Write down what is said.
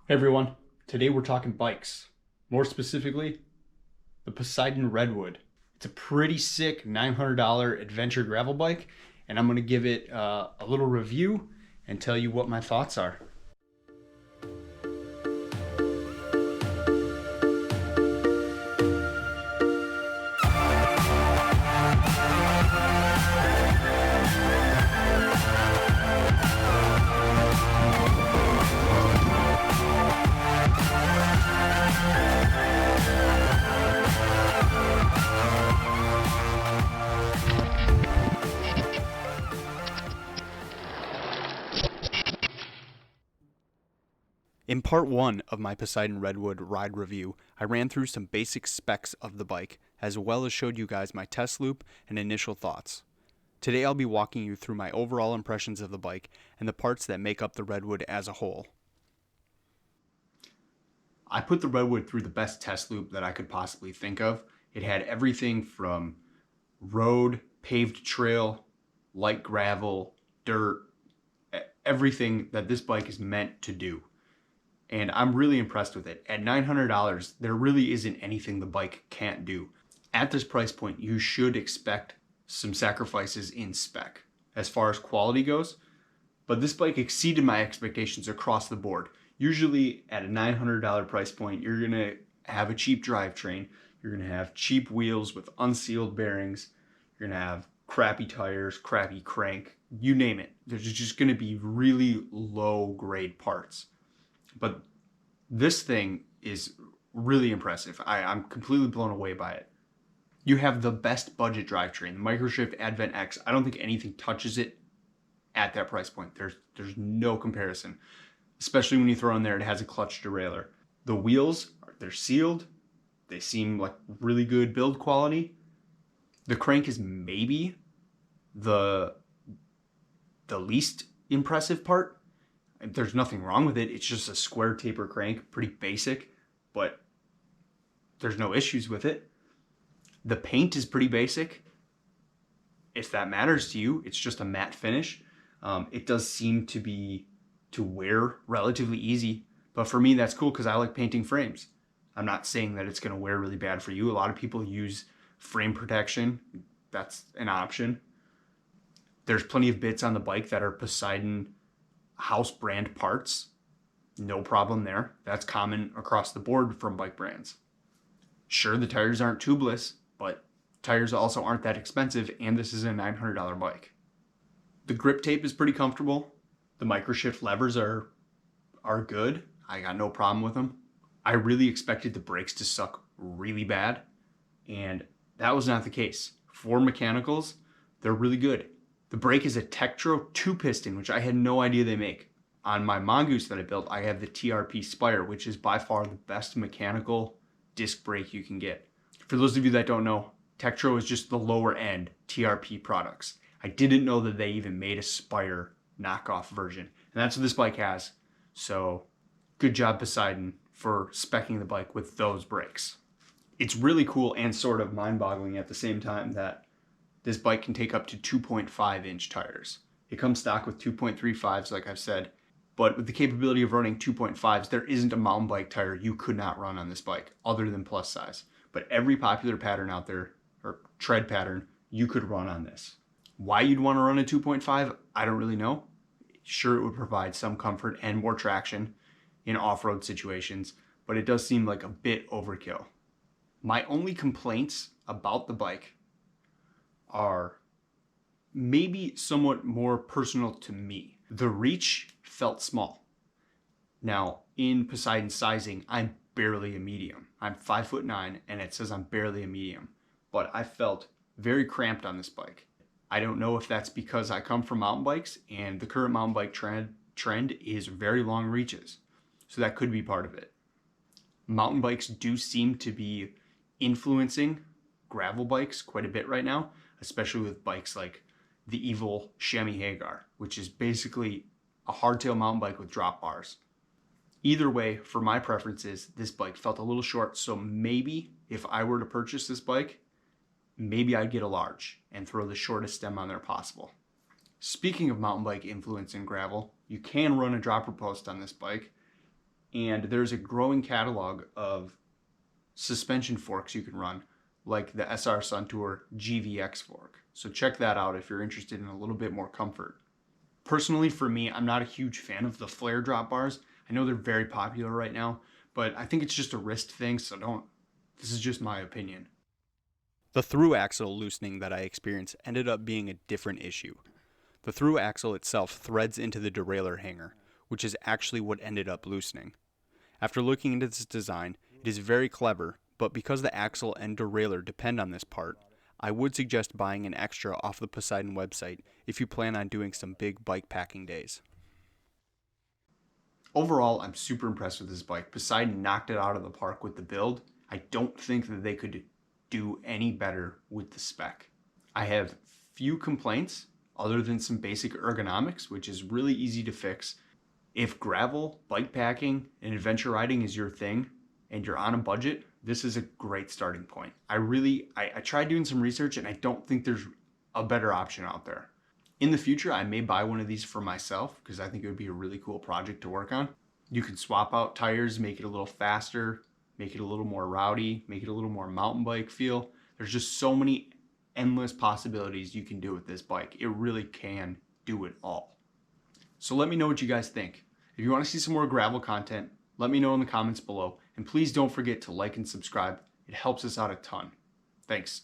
Hey everyone, today we're talking bikes. More specifically, the Poseidon Redwood. It's a pretty sick $900 adventure gravel bike, and I'm going to give it a little review and tell you what my thoughts are. In part 1 of my Poseidon Redwood ride review, I ran through some basic specs of the bike, as well as showed you guys my test loop and initial thoughts. Today I'll be walking you through my overall impressions of the bike and the parts that make up the Redwood as a whole. I put the Redwood through the best test loop that I could possibly think of. It had everything from road, paved trail, light gravel, dirt, everything that this bike is meant to do. And I'm really impressed with it. At $900, there really isn't anything the bike can't do. At this price point, you should expect some sacrifices in spec as far as quality goes, but this bike exceeded my expectations across the board. Usually at a $900 price point, you're gonna have a cheap drivetrain, you're gonna have cheap wheels with unsealed bearings, you're gonna have crappy tires, crappy crank, you name it. There's just gonna be really low grade parts. But this thing is really impressive. I'm completely blown away by it. You have the best budget drivetrain, the Microshift Advent X. I don't think anything touches it at that price point. There's no comparison, especially when you throw in there it has a clutch derailleur. The wheels, they're sealed. They seem like really good build quality. The crank is maybe the least impressive part. There's nothing wrong with it. It's just a square taper crank, pretty basic, but there's no issues with it. The paint is pretty basic. If that matters to you, it's just a matte finish. It does seem to wear relatively easy, but for me, that's cool because I like painting frames. I'm not saying that it's going to wear really bad for you. A lot of people use frame protection. That's an option. There's plenty of bits on the bike that are Poseidon house brand parts. No problem there. That's common across the board from bike brands. Sure, the tires aren't tubeless, but tires also aren't that expensive, and this is a $900 bike. The grip tape is pretty comfortable. The Microshift levers are good. I got no problem with them. I really expected the brakes to suck really bad, and that was not the case. For mechanicals, they're really good. The brake is a Tektro 2-piston, which I had no idea they make. On my Mongoose that I built, I have the TRP Spire, which is by far the best mechanical disc brake you can get. For those of you that don't know, Tektro is just the lower end TRP products. I didn't know that they even made a Spire knockoff version, and that's what this bike has. So good job, Poseidon, for speccing the bike with those brakes. It's really cool and sort of mind-boggling at the same time that this bike can take up to 2.5 inch tires. It comes stock with 2.35s, like I've said, but with the capability of running 2.5s, there isn't a mountain bike tire you could not run on this bike other than plus size. But every popular pattern out there, or tread pattern, you could run on this. Why you'd want to run a 2.5, I don't really know. Sure, it would provide some comfort and more traction in off-road situations, but it does seem like a bit overkill. My only complaints about the bike are maybe somewhat more personal to me. The reach felt small. Now, in Poseidon sizing, I'm barely a medium. I'm 5'9", and it says I'm barely a medium, but I felt very cramped on this bike. I don't know if that's because I come from mountain bikes and the current mountain bike trend is very long reaches. So that could be part of it. Mountain bikes do seem to be influencing gravel bikes quite a bit right now, especially with bikes like the evil Chamois Hagar, which is basically a hardtail mountain bike with drop bars. Either way, for my preferences, this bike felt a little short, so maybe if I were to purchase this bike, maybe I'd get a large and throw the shortest stem on there possible. Speaking of mountain bike influence in gravel, you can run a dropper post on this bike. And there's a growing catalog of suspension forks you can run, like the SR Suntour GVX fork. So check that out if you're interested in a little bit more comfort. Personally, for me, I'm not a huge fan of the flare drop bars. I know they're very popular right now, but I think it's just a wrist thing, so this is just my opinion. The through axle loosening that I experienced ended up being a different issue. The through axle itself threads into the derailleur hanger, which is actually what ended up loosening. After looking into this design, it is very clever, but because the axle and derailleur depend on this part, I would suggest buying an extra off the Poseidon website if you plan on doing some big bike packing days. Overall, I'm super impressed with this bike. Poseidon knocked it out of the park with the build. I don't think that they could do any better with the spec. I have few complaints other than some basic ergonomics, which is really easy to fix. If gravel, bike packing, and adventure riding is your thing and you're on a budget, this is a great starting point. I tried doing some research and I don't think there's a better option out there. In the future, I may buy one of these for myself because I think it would be a really cool project to work on. You can swap out tires, make it a little faster, make it a little more rowdy, make it a little more mountain bike feel. There's just so many endless possibilities you can do with this bike. It really can do it all. So let me know what you guys think. If you want to see some more gravel content, let me know in the comments below. And please don't forget to like and subscribe. It helps us out a ton. Thanks.